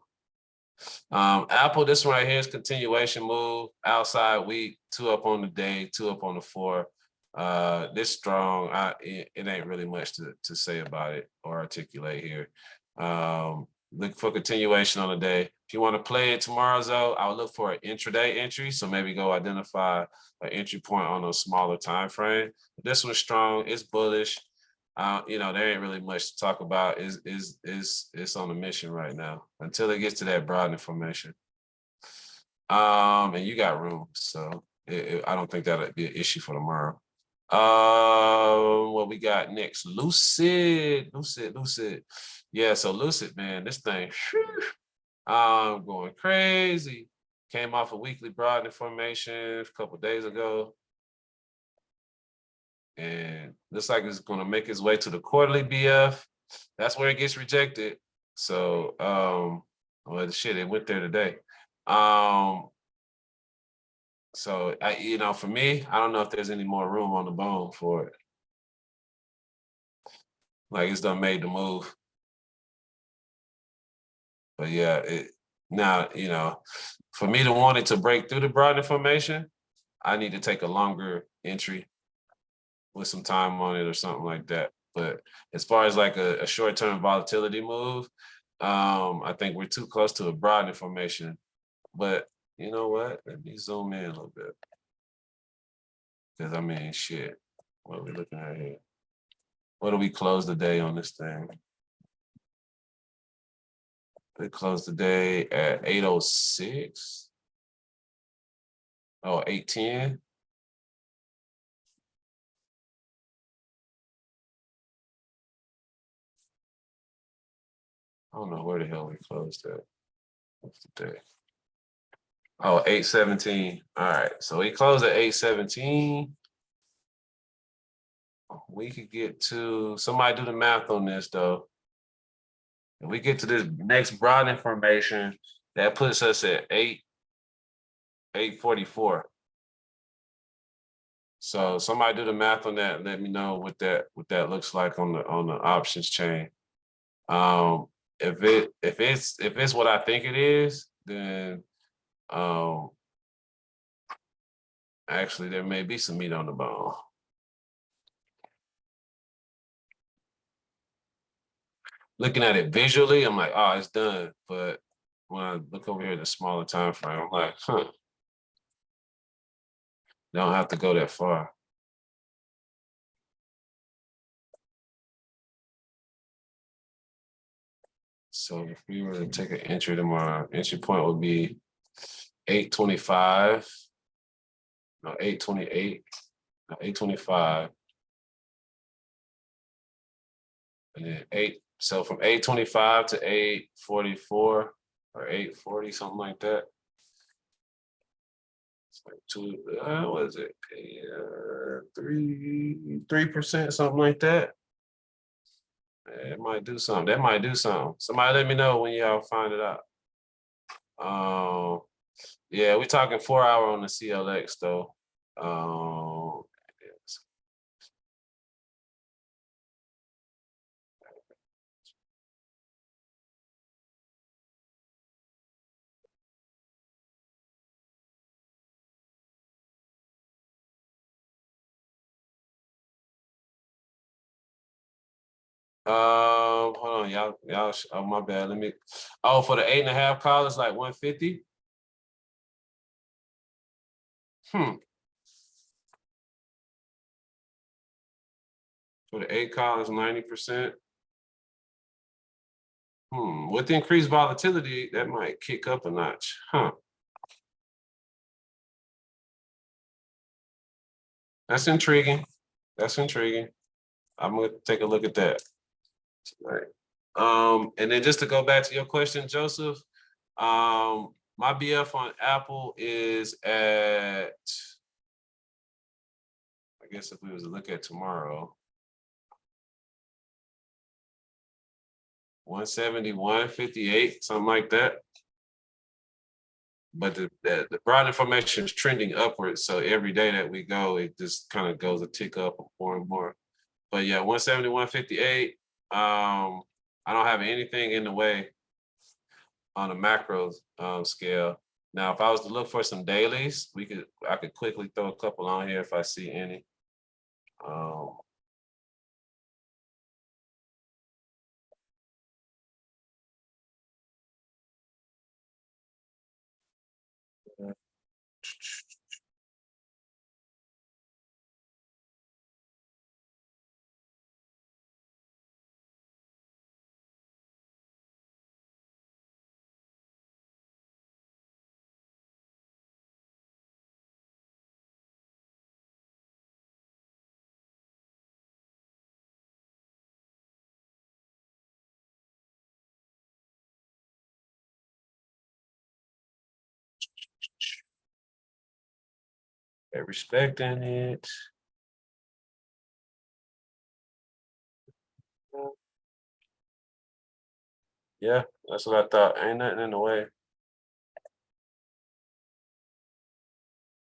Apple, this one right here is continuation move. Outside week, 2 up on the day, 2 up on the 4. This strong. It ain't really much to say about it or articulate here. Look for continuation on the day. If you want to play it tomorrow, though, I'll look for an intraday entry. So maybe go identify an entry point on a smaller time frame. This one's strong. It's bullish. There ain't really much to talk about. It's on a mission right now until it gets to that broad information. And you got room, so I don't think that'll be an issue for tomorrow. What we got next? Lucid. Yeah, so Lucid, man, this thing, going crazy. Came off a weekly broad information a couple days ago. And looks like it's going to make its way to the quarterly BF. That's where it gets rejected. So, well, shit, it went there today. So, for me, I don't know if there's any more room on the bone for it. Like it's done made the move. But yeah, now, for me to want it to break through the broad information, I need to take a longer entry with some time on it or something like that. But as far as like a short-term volatility move, I think we're too close to a broad information. But you know what? Let me zoom in a little bit. Because shit. What are we looking at here? What do we close the day on this thing? We closed the day at 8:06. Oh, 8:10. I don't know where the hell we closed at. What's the day? Oh, 8:17. All right. So we closed at 8:17. We could get to somebody do the math on this though. If we get to this next broad information, that puts us at 8:44. So somebody do the math on that and let me know what that looks like on the options chain. If it's what I think it is, then actually there may be some meat on the bone. Looking at it visually, I'm like, oh, it's done. But when I look over here at the smaller time frame, I'm like, don't have to go that far. So if we were to take an entry tomorrow, entry point would be 8:25, no, 8:28, no, 8:25, and then so from 8:25 to 8:44 or 8:40, something like that. It's like what is it? 3%, something like that. It might do something. That might do something. Somebody let me know when y'all find it out. Yeah, we're talking 4 hour on the CLX though. Yes. Hold on, y'all. Oh, my bad. Let me. Oh, for the 8.5 call, it's like 150. For the 8 call, it's 90%. With increased volatility, that might kick up a notch. That's intriguing. That's intriguing. I'm gonna take a look at that. All right. And then just to go back to your question, Joseph, my BF on Apple is at, I guess if we was to look at tomorrow, 171.58, something like that. But the broad information is trending upwards. So every day that we go, it just kind of goes a tick up more and more. But yeah, 171.58. I don't have anything in the way on a macro scale. Now, if I was to look for some dailies, I could quickly throw a couple on here if I see any. They're respecting it. Yeah, that's what I thought. Ain't nothing in the way.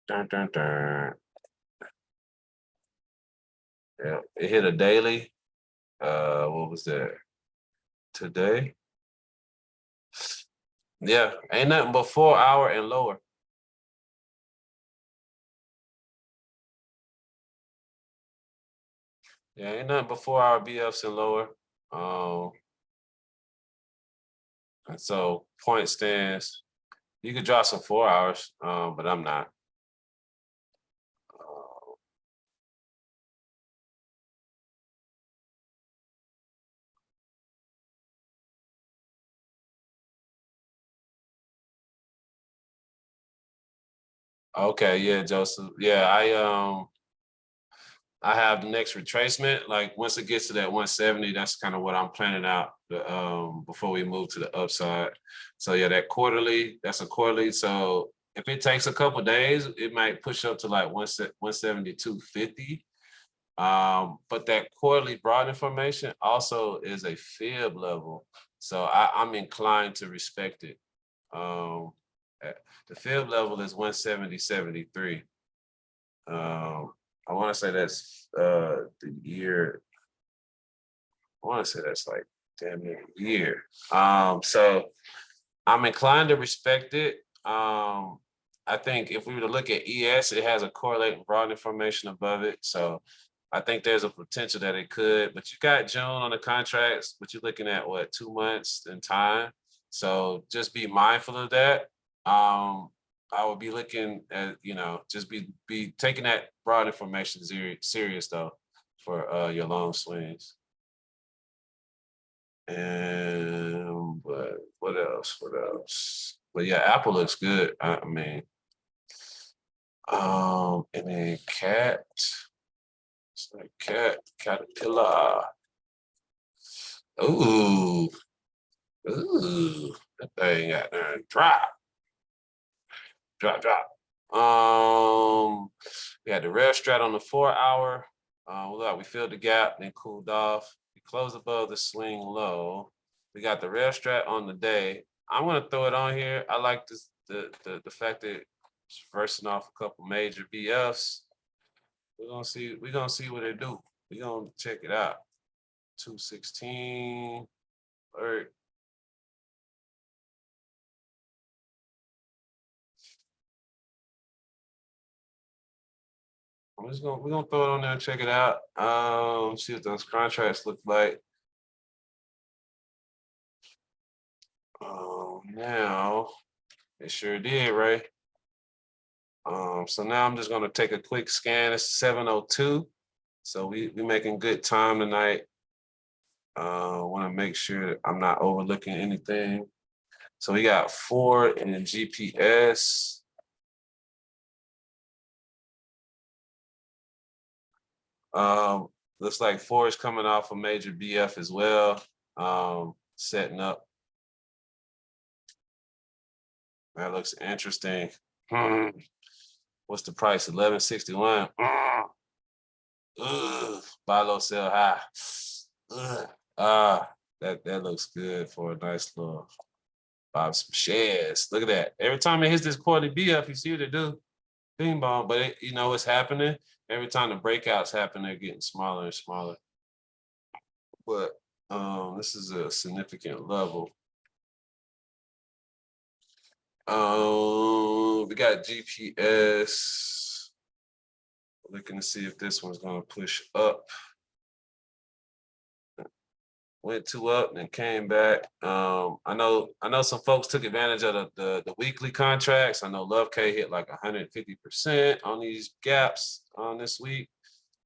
Dun, dun, dun. Yeah, it hit a daily. What was that? Today? Yeah, ain't nothing but 4 hour and lower. Yeah, ain't nothing but 4 hour BFs and lower. And so point stands. You could draw some 4 hours, but I'm not. Okay, yeah, Joseph. Yeah, I have the next retracement. Like once it gets to that 170, that's kind of what I'm planning out before we move to the upside. So yeah, that quarterly, that's a quarterly. So if it takes a couple days, it might push up to like 172.50. But that quarterly broad information also is a fib level. So I'm inclined to respect it. Um, the fib level is 170.73. I want to say that's the year. I want to say that's like damn near a year. So I'm inclined to respect it. I think if we were to look at ES, it has a correlating broad information above it. So I think there's a potential that it could, but you got June on the contracts, but you're looking at what, 2 months in time. So just be mindful of that. I would be looking at, just be taking that broad information serious though for your long swings. And but what else? What else? But yeah, Apple looks good. I mean, and then cat. It's like caterpillar. Ooh, ooh, that thing got there and drop. We had the red strat on the 4 hour. We filled the gap, then cooled off. We closed above the swing low. We got the red strat on the day. I'm gonna throw it on here. I like this the fact that it's versing off a couple major BFs. We're gonna see what it do. We're gonna check it out. 216. Or we're gonna throw it on there and check it out. See what those contracts look like. Now it sure did, right? So now I'm just gonna take a quick scan. It's 7:02. So we making good time tonight. Want to make sure I'm not overlooking anything. So we got 4 in the GPS. Looks like 4 is coming off a major BF as well. Setting up. That looks interesting. What's the price? 1161. Buy low, sell high. That looks good for a nice little buy some shares. Look at that. Every time it hits this quarterly BF, you see what it do. Bing bong. But it's happening. Every time the breakouts happen, they're getting smaller and smaller. But this is a significant level. We got GPS. Looking to see if this one's gonna push up. Went 2 up and came back. I know some folks took advantage of the weekly contracts. I know Love K hit like 150% on these gaps on this week.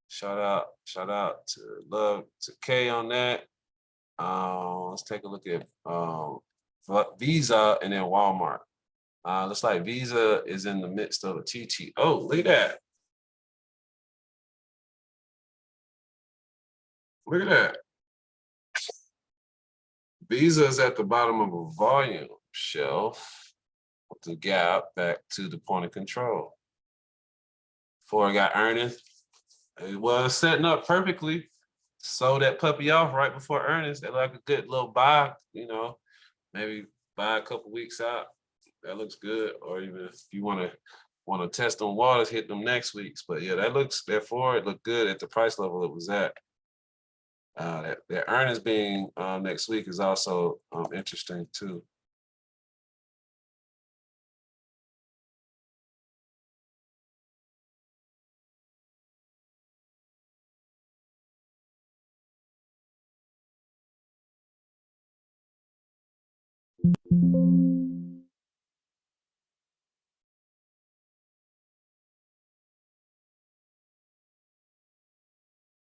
Shout out to Love to K on that. Let's take a look at Visa and then Walmart. Looks like Visa is in the midst of a TT. Oh, look at that. Look at that. Visa is at the bottom of a volume shelf with the gap back to the point of control. Before I got earnings, it was setting up perfectly. Sold that puppy off right before earnings. They're like a good little buy, maybe buy a couple weeks out. That looks good. Or even if you want to test on waters, hit them next weeks. But yeah, therefore it looked good at the price level it was at. That earnings being next week is also interesting too.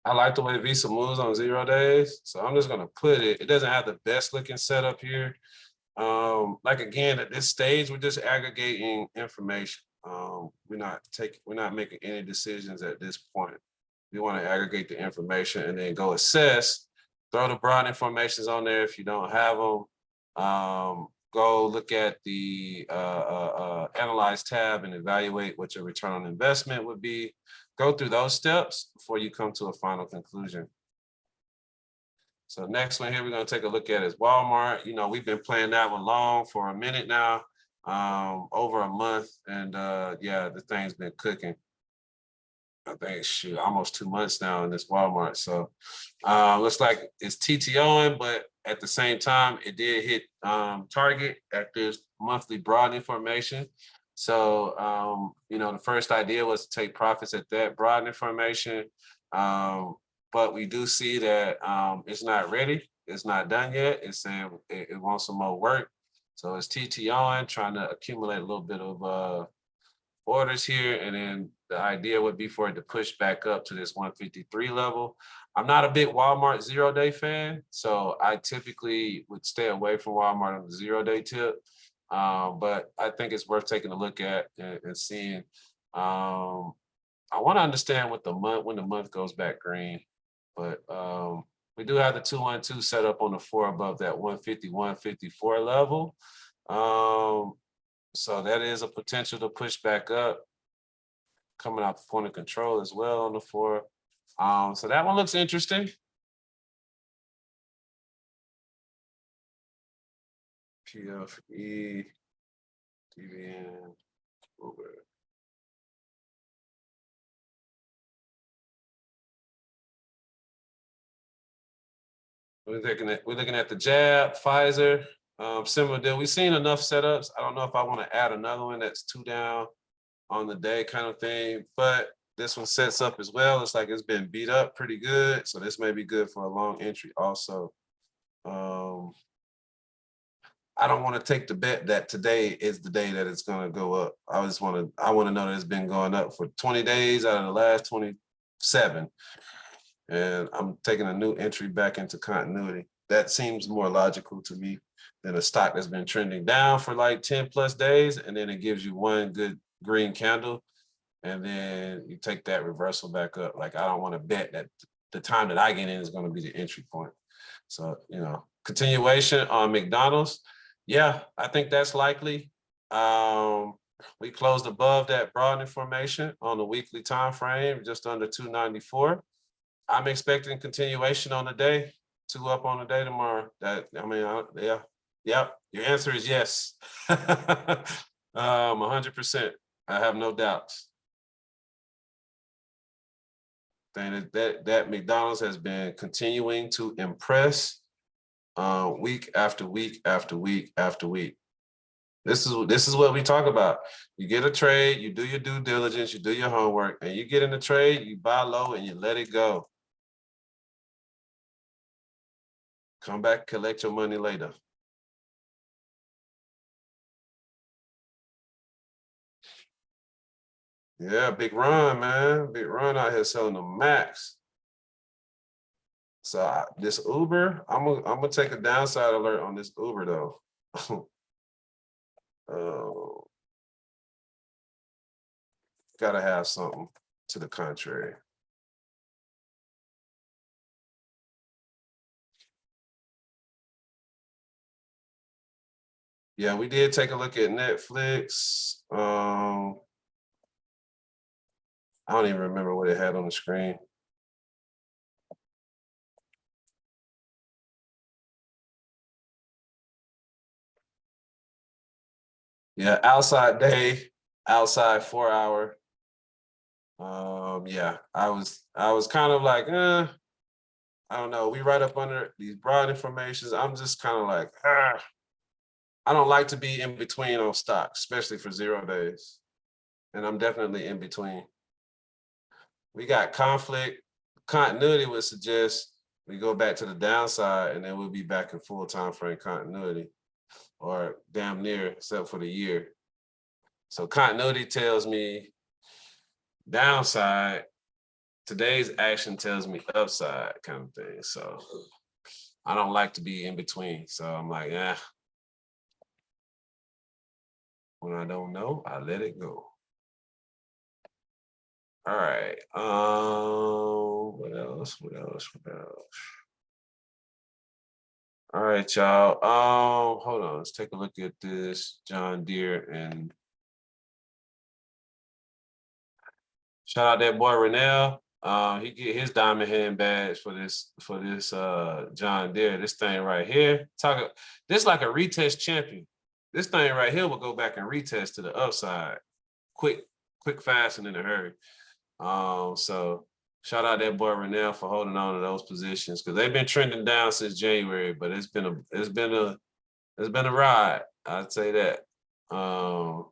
I like the way Visa moves on 0 days. So I'm just gonna put it. It doesn't have the best looking setup here. Like again, at this stage, we're just aggregating information. We're not making any decisions at this point. We want to aggregate the information and then go assess. Throw the broad informations on there if you don't have them. Go look at the analyze tab and evaluate what your return on investment would be. Go through those steps before you come to a final conclusion. So next one here we're going to take a look at is Walmart. You know, we've been playing that one long for a minute now, over a month, and yeah, the thing's been cooking. I think shoot, almost 2 months now in this Walmart. So looks like it's TTOing, but at the same time, it did hit target at this monthly broad information. So you know, the first idea was to take profits at that broad information. But we do see that it's not ready. It's not done yet. It's saying it wants some more work. So it's TTOing, trying to accumulate a little bit of orders here. And then the idea would be for it to push back up to this 153 level. I'm not a big Walmart 0-day fan, so I typically would stay away from Walmart on the 0-day tip. But I think it's worth taking a look at and seeing. I want to understand what when the month goes back green. But we do have the 212 set up on the 4 above that 150, 154 level. So that is a potential to push back up, coming out the point of control as well on the 4. So that one looks interesting. PFE, TVN, Uber. We're looking at the jab, Pfizer, similar deal. We've seen enough setups. I don't know if I want to add another one that's 2 down on the day kind of thing, but this one sets up as well. It's like it's been beat up pretty good. So this may be good for a long entry also. I don't want to take the bet that today is the day that it's going to go up. I want to know that it's been going up for 20 days out of the last 27. And I'm taking a new entry back into continuity. That seems more logical to me than a stock that's been trending down for like 10 plus days. And then it gives you one good green candle. And then you take that reversal back up. Like, I don't want to bet that the time that I get in is going to be the entry point. So, you know, continuation on McDonald's. Yeah, I think that's likely. We closed above that broad information on the weekly time frame, just under 294. I'm expecting continuation on the day, 2 up on the day tomorrow. Yeah. Your answer is yes. 100%. I have no doubts. That McDonald's has been continuing to impress week after week after week after week. This is what we talk about. You get a trade, you do your due diligence, you do your homework, and you get in the trade, you buy low and you let it go. Come back, collect your money later. Yeah, big run, man. Big run out here selling the max. So this Uber, I'm gonna take a downside alert on this Uber though. Gotta have something to the contrary. Yeah, we did take a look at Netflix. I don't even remember what it had on the screen. Yeah, outside day, outside 4 hour. Yeah, I was kind of like, I don't know. We right up under these broad informations. I'm just kind of like, I don't like to be in between on stocks, especially for 0 days. And I'm definitely in between. We got conflict. Continuity would suggest we go back to the downside and then we'll be back in full time frame continuity, or damn near, except for the year. So continuity tells me downside. Today's action tells me upside kind of thing. So I don't like to be in between. So I'm like, when I don't know, I let it go. All right. What else? What else? What else? All right, y'all. Hold on. Let's take a look at this John Deere and shout out that boy Renell. He get his diamond hand badge for this John Deere. This thing right here. This like a retest champion. This thing right here will go back and retest to the upside. Quick, fast, and in a hurry. So shout out that boy Renell for holding on to those positions because they've been trending down since January, but it's been a ride. I'd say that. Well,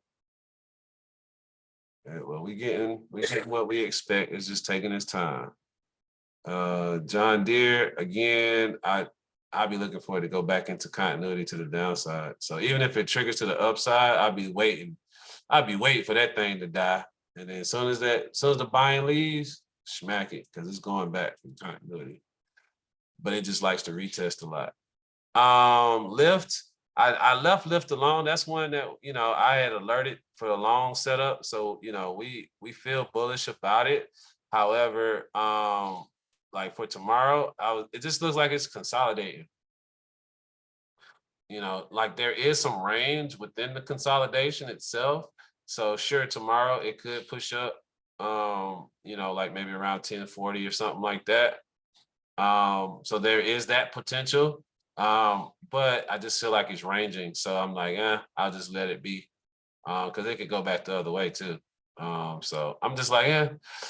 we getting what we expect. It's just taking its time. John Deere again. I'll be looking for it to go back into continuity to the downside. So even if it triggers to the upside, I'll be waiting for that thing to die. And then as soon as the buying leaves, smack it because it's going back from continuity. But it just likes to retest a lot. Lyft. I left Lyft alone. That's one that I had alerted for the long setup. So we feel bullish about it. However, like for tomorrow, it just looks like it's consolidating. Like there is some range within the consolidation itself. So sure, tomorrow it could push up, like maybe around 1040 or something like that. So there is that potential. But I just feel like it's ranging. So I'm like, I'll just let it be. Because it could go back the other way too. So I'm just like,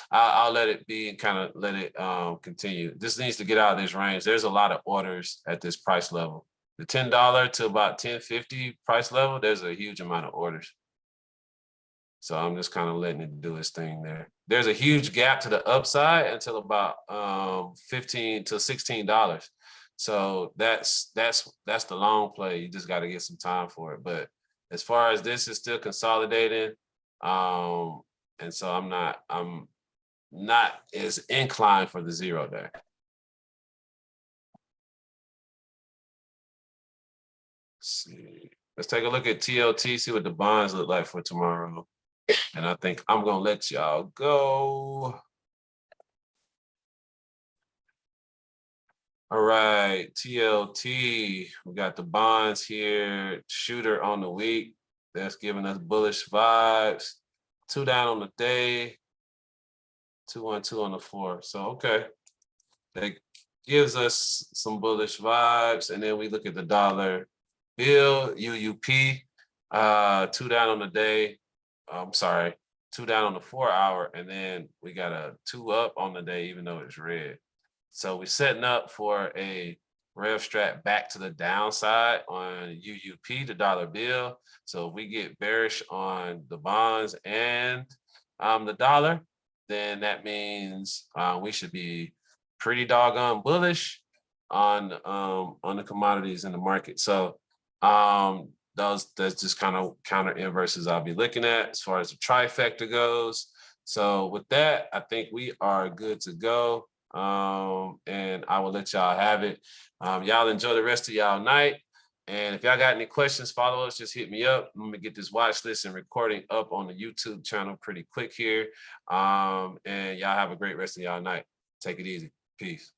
I'll let it be and kind of let it continue. This needs to get out of this range. There's a lot of orders at this price level. The $10 to about $10.50 price level, there's a huge amount of orders. So I'm just kind of letting it do its thing there. There's a huge gap to the upside until about $15 to $16. So that's the long play. You just got to get some time for it. But as far as this is still consolidating, and so I'm not as inclined for the 0 day. Let's see. Let's take a look at TLT, see what the bonds look like for tomorrow. And I think I'm gonna let y'all go. All right, TLT. We got the bonds here. Shooter on the week. That's giving us bullish vibes. 2 down on the day. 212 on the 4. So okay. That gives us some bullish vibes. And then we look at the dollar bill, UUP. 2 down on the day. I'm sorry, 2 down on the 4 hour, and then we got a 2 up on the day, even though it's red. So we're setting up for a rev strat back to the downside on UUP, the dollar bill. So if we get bearish on the bonds and the dollar, then that means we should be pretty doggone bullish on the commodities in the market. So that's just kind of counter inverses I'll be looking at as far as the trifecta goes. So with that, I think we are good to go. And I will let y'all have it. Y'all enjoy the rest of y'all night. And if y'all got any questions, follow us, just hit me up. I'm gonna get this watch list and recording up on the YouTube channel pretty quick here. And y'all have a great rest of y'all night. Take it easy. Peace.